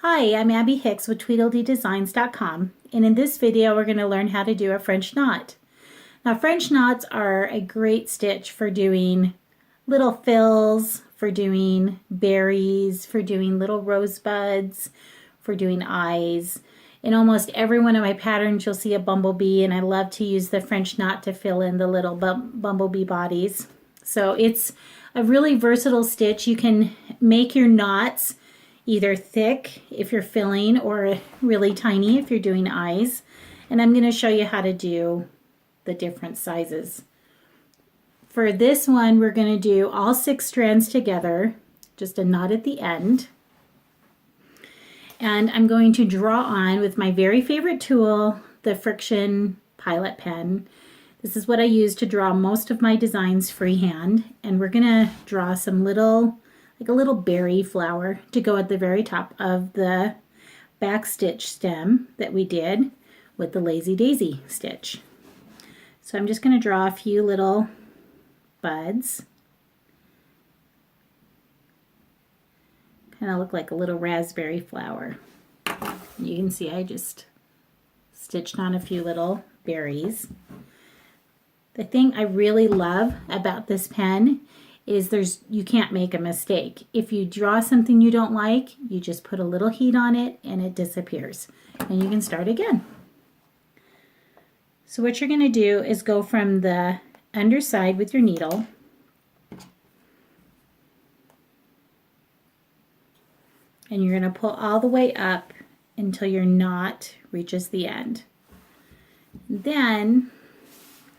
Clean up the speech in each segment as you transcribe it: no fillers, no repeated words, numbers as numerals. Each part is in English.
Hi, I'm Abby Hicks with TweetleDeeDesigns.com, and in this video we're going to learn how to do a French knot. Now French knots are a great stitch for doing little fills, for doing berries, for doing little rosebuds, for doing eyes. In almost every one of my patterns you'll see a bumblebee, and I love to use the French knot to fill in the little bumblebee bodies. So it's a really versatile stitch. You can make your knots either thick if you're filling or really tiny if you're doing eyes. And I'm going to show you how to do the different sizes. For this one, we're going to do all 6 strands together, just a knot at the end. And I'm going to draw on with my very favorite tool, the Friction Pilot Pen. This is what I use to draw most of my designs freehand. And we're going to draw some little, like a little berry flower to go at the very top of the back stitch stem that we did with the Lazy Daisy stitch. So I'm just going to draw a few little buds. Kind of look like a little raspberry flower. You can see I just stitched on a few little berries. The thing I really love about this pen is you can't make a mistake. If you draw something you don't like, you just put a little heat on it and it disappears. And you can start again. So what you're going to do is go from the underside with your needle and you're going to pull all the way up until your knot reaches the end. Then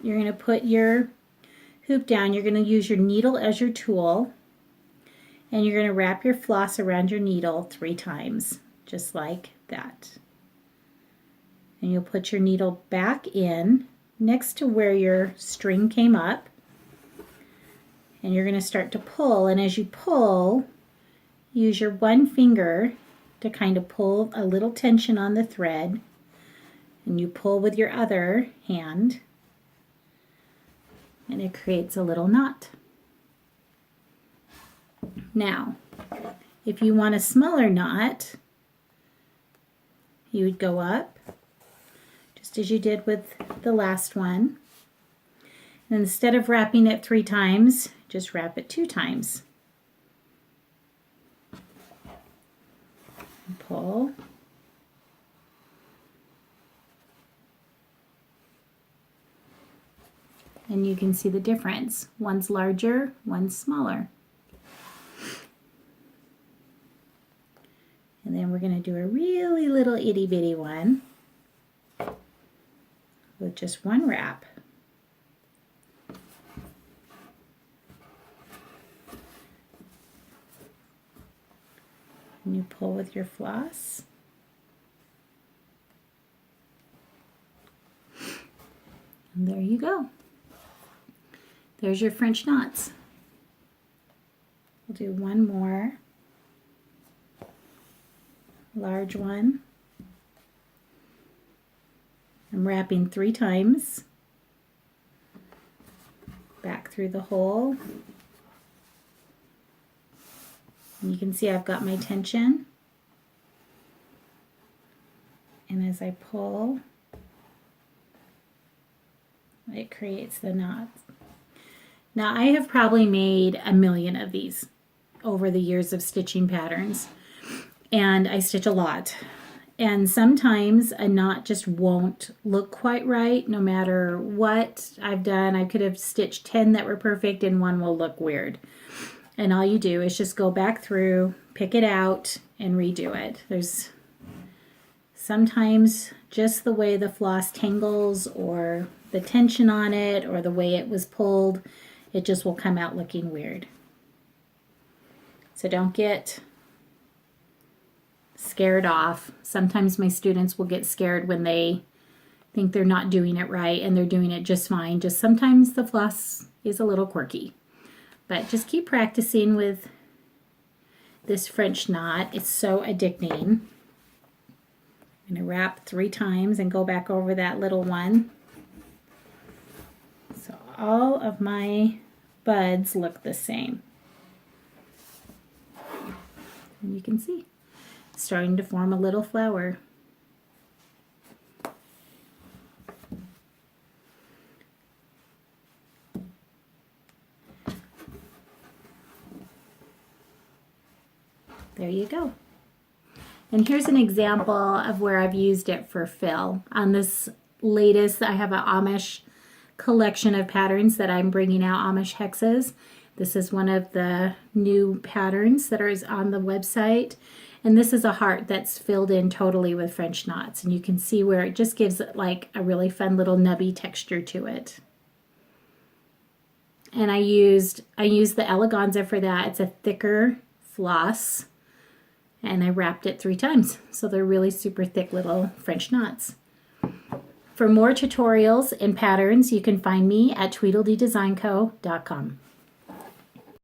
you're going to put your hoop down. You're going to use your needle as your tool, and you're going to wrap your floss around your needle 3 times, just like that. And you'll put your needle back in next to where your string came up, and you're going to start to pull. And as you pull, use your one finger to kind of pull a little tension on the thread, and you pull with your other hand, and it creates a little knot. Now, if you want a smaller knot, you would go up, just as you did with the last one. And instead of wrapping it 3 times, just wrap it 2 times. And pull. And you can see the difference. One's larger, one's smaller. And then we're going to do a really little itty bitty one with just 1 wrap. And you pull with your floss. And there you go. There's your French knots. We'll do one more large one. I'm wrapping 3 times back through the hole. And you can see I've got my tension. And as I pull, it creates the knot. Now I have probably made a million of these over the years of stitching patterns, and I stitch a lot. And sometimes a knot just won't look quite right no matter what I've done. I could have stitched 10 that were perfect and one will look weird. And all you do is just go back through, pick it out, and redo it. There's sometimes just the way the floss tangles or the tension on it or the way it was pulled, it just will come out looking weird. So don't get scared off. Sometimes my students will get scared when they think they're not doing it right and they're doing it just fine. Just sometimes the floss is a little quirky. But just keep practicing with this French knot. It's so addicting. I'm going to wrap 3 times and go back over that little one. So all of my buds look the same. And you can see. starting to form a little flower. There you go. And here's an example of where I've used it for fill. On this latest, I have an Amish collection of patterns that I'm bringing out, Amish hexes. This is one of the new patterns that is on the website. And this is a heart that's filled in totally with French knots. And you can see where it just gives it like a really fun little nubby texture to it. And I used the eleganza for that. It's a thicker floss. And I wrapped it 3 times. So they're really super thick little French knots. For more tutorials and patterns, you can find me at TweetleDeeDesignCo.com.